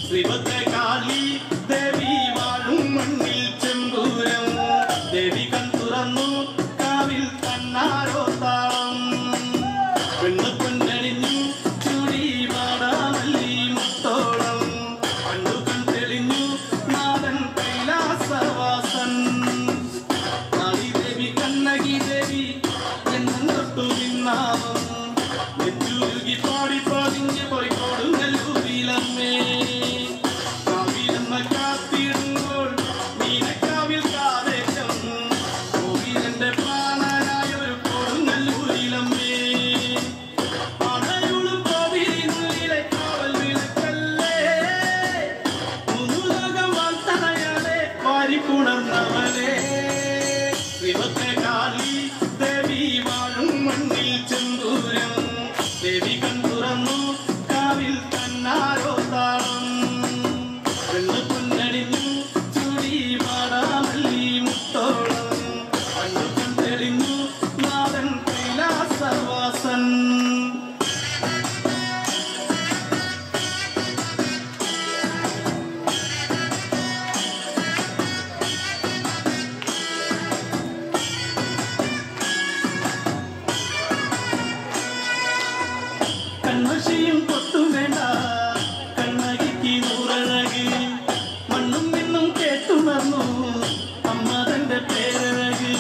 ശ്രീഭദ്രകാളി ദേവി വാഴും മണ്ണിൽ ചെമ്പൂരം ദേവി കൺ തുറന്നു കാവിൽ തന്നാരോ താളം പെണ്ണ് പൊന്നണിഞ്ഞു ചൂടി വാടാമല്ലി മുത്തോളം കണ്ണു കൺ തെളിഞ്ഞു നാടൻ കൈലാസവാസൻ കാളി ദേവി കണ്ണകി ദേവി എന്നും തൊട്ടു നിന്നാവും നെഞ്ചുരുകി പാടി പതിഞ്ഞു പോയി കൊടുങ്ങല്ലൂരിലമ്മേ കാവിലെന്ന കാത്തിടുമ്പോൾ നീനക്കാവിൽ കാതേറ്റം കോവിലന്റെ പ്രാണനായ ഒരു കൊടുങ്ങല്ലൂരിലമ്മേ അണയുളും കോവിലിനുള്ളിലെ കാവൽ വിളക്കല്ലേ മുന്നുലോകം വാഴ്ത്തണയാളെ വാരിപ്പുണർന്നവരെ ശ്രീഭദ്രകാളി ദേവി വാഴും മണ്ണിൽ ചെമ്പൂരം ദേവി കൺ തുറന്നു കാവിൽ തന്നാരോ താളം പെണ്ണ് പൊന്നണിഞ്ഞു ചൂടി വാടാമല്ലി മുത്തോളം കണ്ണു കൺ തെളിഞ്ഞു നാടൻ കൈലാസവാസൻ കൺവശിയും കൊത്തും വേണ്ട കണ്ണകിക്ക് നൂറഴക് മണ്ണും മിന്നും കേട്ടുണർന്നു അമ്മ തന്റെ പേരഴക്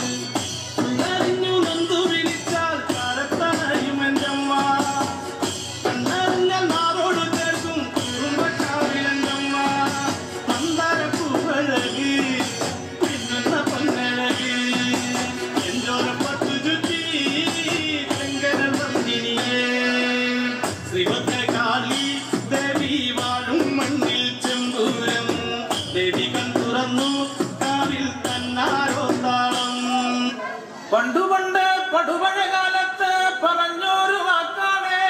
ഉള്ളറിഞ്ഞു നന്ദു വിളിച്ചാൽ കാലത്തണയും എന്റമ്മ കണ്ണറിഞ്ഞാൽ നാടോട് ചേർക്കും കുടുംബക്കാവിലെന്തമ്മ മന്ദാര പൂവഴക് പിന്നുന്ന പൊന്നഴക് എഞ്ചോര പത്തു ചുറ്റി ചെങ്കര നന്ദിനിയേ ശ്രീഭദ്രകാളി ദേവി വാഴും മണ്ണിൽ ചെമ്പൂരം ദേവി കൺ തുറന്നു കാവിൽ തന്നാരോ താളം പണ്ടു പണ്ട് പടുപഴ കാലത്ത് പറഞ്ഞൊരു വാക്കാണേ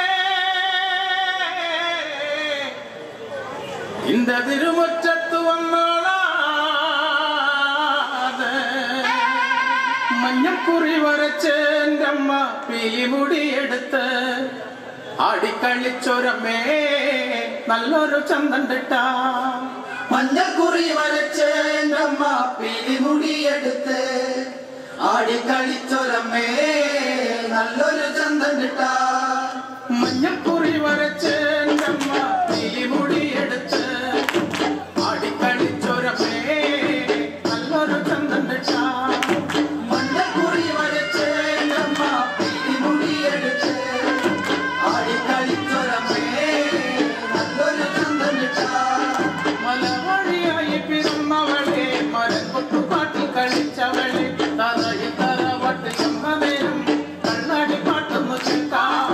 ഇന്ത തിരുമുറ്റത്ത് വന്നോളാതെ മഞ്ഞക്കുറി വരച്ച് എൻ്റെ അമ്മ പീലിമുടിയെടുത്ത് ആടിക്കളിച്ചൊരമ്മേ നല്ലൊരു ചന്തണ്ടിട്ട മഞ്ഞക്കുറി വരച്ച് എൻ്റെ അമ്മ പീലിമുടിയെടുത്ത് ആടിക്കളിച്ചൊരമ്മേ നല്ലൊരു ചന്തണ്ടിട്ട മഞ്ഞക്കുറി വരച്ച് എൻ്റെ അമ്മ പീലിമുടിയെടുത്ത് ആടിക്കളിച്ചൊരമ്മേ നല്ലൊരു ചന്തണ്ടിട്ട മഞ്ഞക്കുറി വരച്ച് എൻ്റെ അമ്മ പീലിമുടിയെടുത്ത് ആടിക്കളിച്ചൊരമ്മേ നല്ലൊരു ചന്തണ്ടിട്ട മലവഴിയായി പിറന്നവളെ മരക്കൊട്ടുപാട്ടിൽ കളിച്ചവളെ തറയിൽ തറവട്ടിൽ ചെന്ന നേരം കണ്ണാടി പാട്ടൊന്നു കേൾക്കാം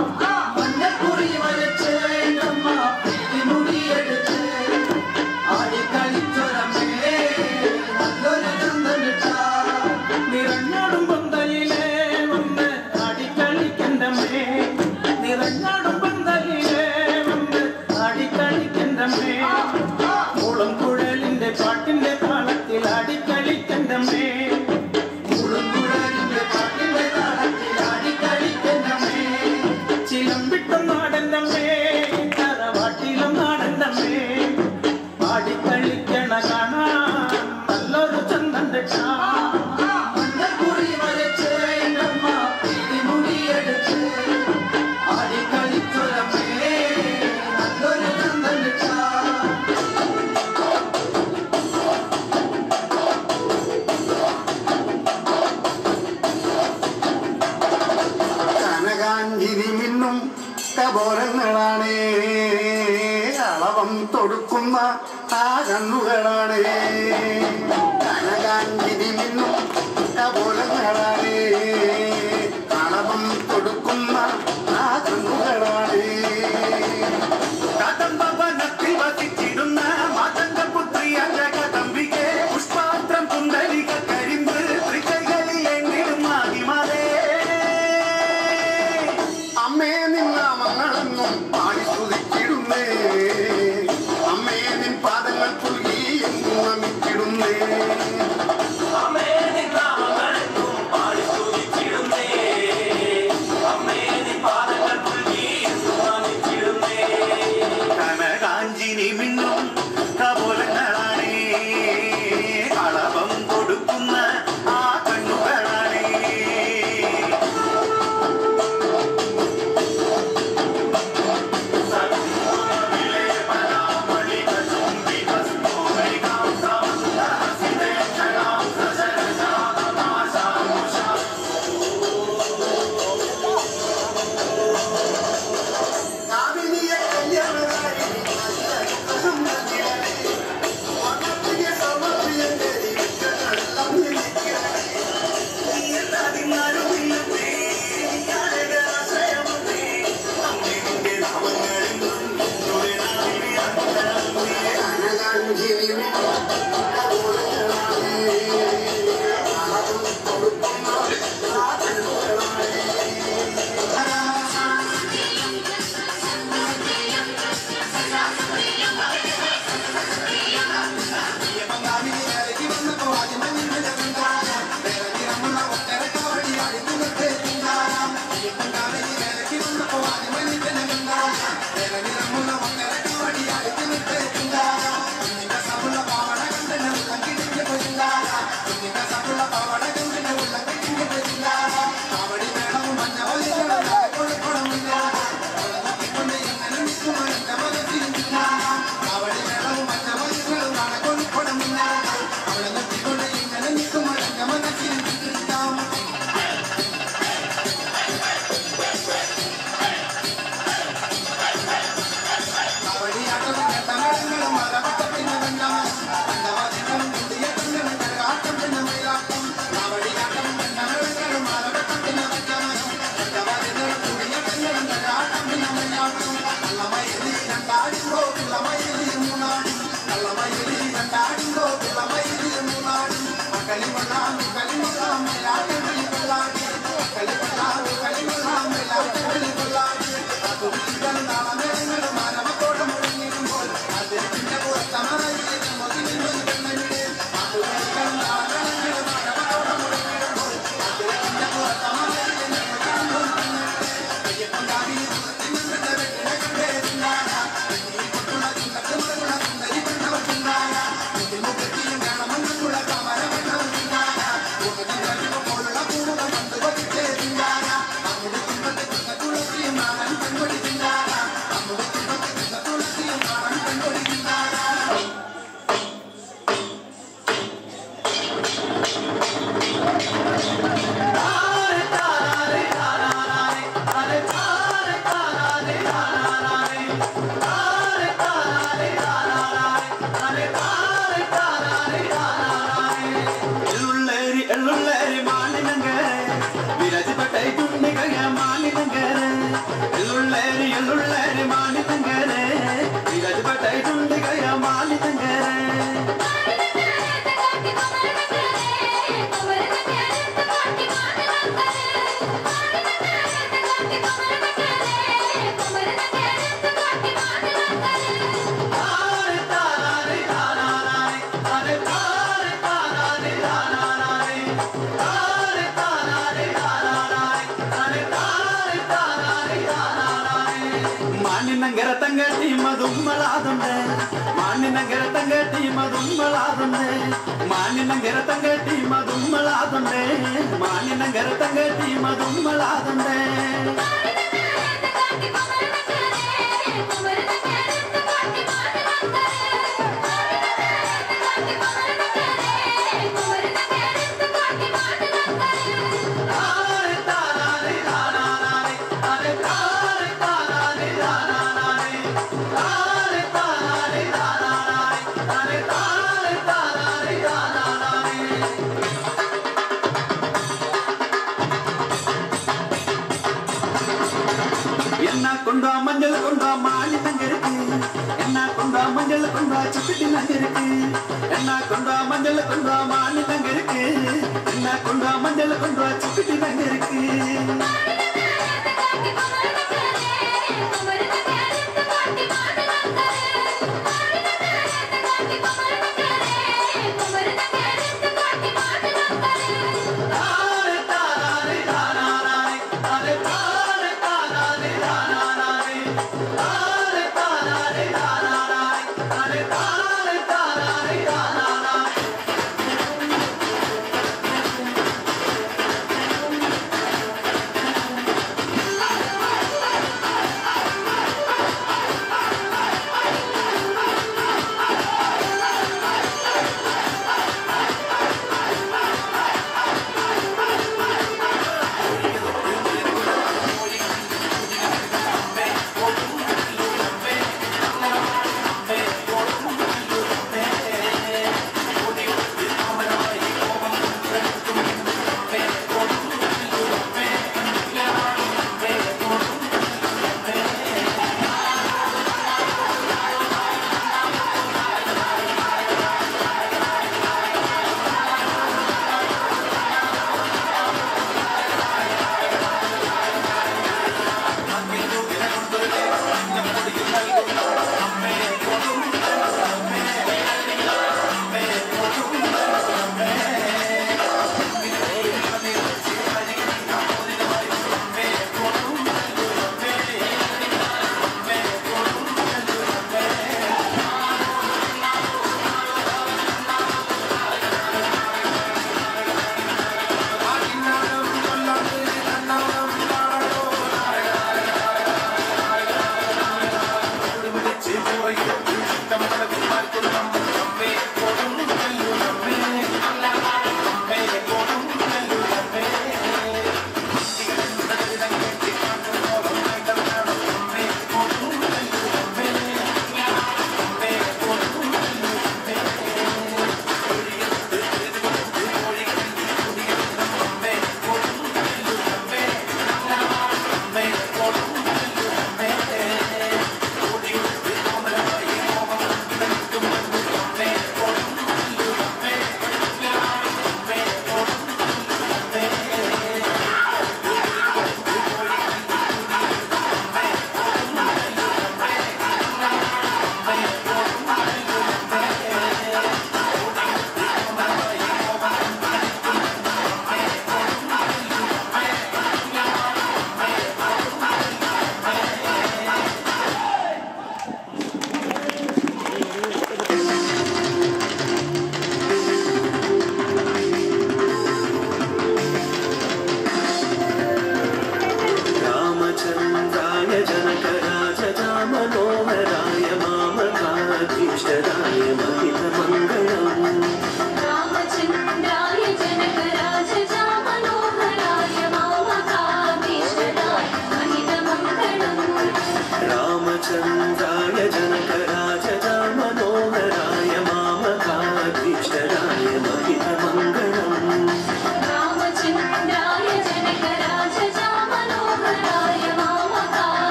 മഞ്ഞക്കുറി വരച്ച് എൻ്റെ അമ്മ പീലിമുടിയെടുത്ത് ആടിക്കളിച്ചൊരമ്മേ നല്ലൊരു ചന്തണ്ടിട്ട നിറഞ്ഞാടും പന്തലിലെ വന്ന് ആടിക്കളിക്കണ്ടമ്മേ നിറഞ്ഞാടും പന്തലിലെ വന്ന് ആടിക്കളിക്കണ്ടമ്മേ മുളം കുഴലിന്റെ പാട്ടിന്റെ താളത്തിൽ ആടിക്കളിക്കണ്ടമ്മേ കുഴലിന്റെ പാട്ടിന്റെ താളത്തിൽ ആടിക്കളിക്കണ്ടമ്മേ ചിലമ്പിട്ടും നാടൻ്റമ്മേ തറവാട്ടിലും നാടൻ്റമ്മേ ആടിക്കളിക്കണ കാണാൻ നല്ലൊരു ചന്തണ്ടിട്ട മഞ്ഞക്കുറി വരച്ച് എൻ്റെ അമ്മ പീലിമുടിയെടുത്ത് ആടിക്കളിച്ചൊരമ്മേ നല്ലൊരു ചന്തണ്ടിട്ട കനകാഞ്ചിരി മിന്നും കപോലങ്ങളാണേ അളവം തൊടുക്കുന്ന ആ കണ്ണുകളാണേ കനകാഞ്ചിരി മിന്നും കപോലങ്ങളാണേ അളവം കൊടുക്കുന്ന ആ കണ്ണുകളാണേ കദംബവനത്തിൽ വസിച്ചിടുന്ന മാതംഗപുത്രിയായ കദംബികെ പുഷ്പാത്രം കുണ്ടലിക കരിമ്പ് തൃക്കൈകളിൽ എങ്കിലും മാതിമാതേ അമ്മേ നിന്നാമങ്ങളെന്നും പാടി സ്തുതിച്ചിടുന്നേ അമ്മേ നിൻ പാദങ്ങൾ പുൽകി എന്നും നമിച്ചിടുന്നേ അമ്മേ നിൻ നാമങ്ങളെന്നും പാടി സ്തുതിച്ചിടുന്നേ അമ്മേ നിൻ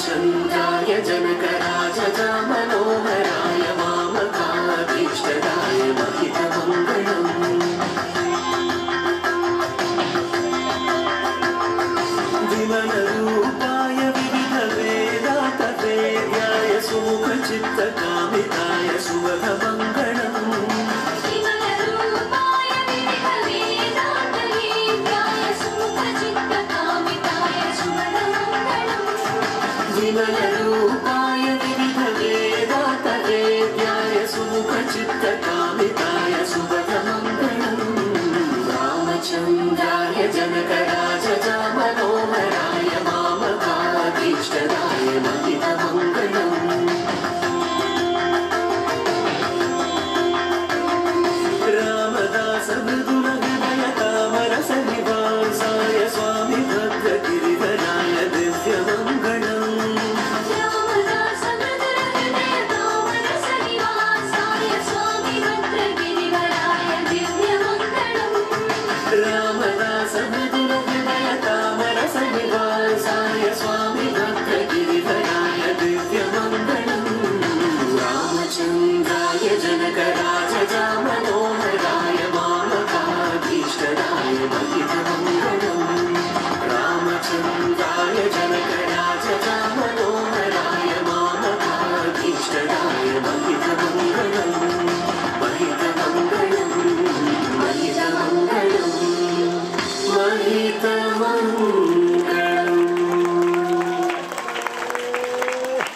रामचन्द्राय जनकराजय मनोहराय वामकाभीष्टदाय महितमङ्गलम् विमलरूपाय विविधवेदान्तवेद्याय सुमुखचित्तकामिताय सुवधमङ्गलम् विमलरूपाय